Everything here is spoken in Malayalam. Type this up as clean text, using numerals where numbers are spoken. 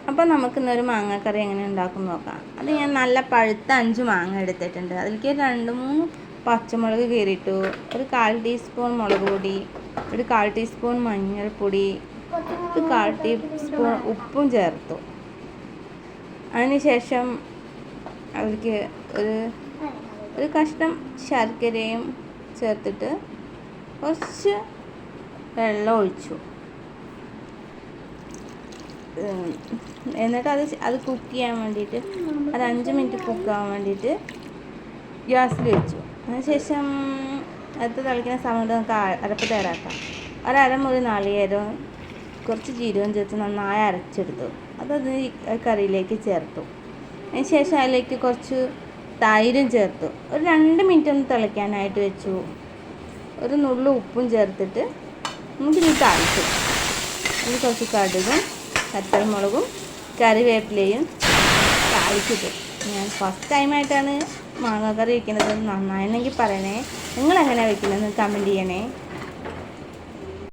അപ്പോൾ നമുക്കിന്നൊരു മാങ്ങക്കറി എങ്ങനെ ഉണ്ടാക്കും നോക്കാം. അത് ഞാൻ നല്ല പഴുത്ത 5 മാങ്ങ എടുത്തിട്ടുണ്ട്. അതിലേക്ക് 2-3 പച്ചമുളക് കീറിയിട്ടു, ഒരു 1/4 ടീസ്പൂൺ മുളക് പൊടി, ഒരു 1/4 ടീസ്പൂൺ മഞ്ഞൾപ്പൊടി, ഒരു 1/4 ടീസ്പൂൺ ഉപ്പും ചേർത്തു. അതിനുശേഷം അതിലേക്ക് ഒരു കഷ്ണം ശർക്കരയും ചേർത്തിട്ട് കുറച്ച് വെള്ളം ഒഴിച്ചു. എന്നിട്ട് അത് കുക്ക് ചെയ്യാൻ വേണ്ടിയിട്ട് ഒരു 5 മിനിറ്റ് കുക്കാകാൻ വേണ്ടിയിട്ട് ഗ്യാസിൽ വെച്ചു. അതിനുശേഷം അത് തിളയ്ക്കുന്ന സമയത്ത് നമുക്ക് അരപ്പ് തയ്യാറാക്കാം. ഒരമുറി നാളികേരവും കുറച്ച് ജീരകവും ചേർത്ത് നന്നായി അരച്ചെടുത്തു. അത് കറിയിലേക്ക് ചേർത്തു. അതിനുശേഷം അതിലേക്ക് കുറച്ച് തൈരും ചേർത്തു. ഒരു 2 മിനിറ്റ് ഒന്ന് തിളയ്ക്കാനായിട്ട് വെച്ചു. ഒരു നുള്ളു ഉപ്പും ചേർത്തിട്ട് നമുക്കിത് താളിച്ചു. അതിൽ കുറച്ച് കടുകും വറ്റൽമുളകും കറിവേപ്പിലയും താളിച്ചിട്ടു. ഞാൻ ഫസ്റ്റ് ടൈമായിട്ടാണ് മാങ്ങാക്കറി വയ്ക്കുന്നത്. നന്നായിരുന്നെങ്കിൽ പറയണേ. നിങ്ങളെങ്ങനെയാണ് വയ്ക്കുന്നതെന്ന് കമൻറ്റ് ചെയ്യണേ.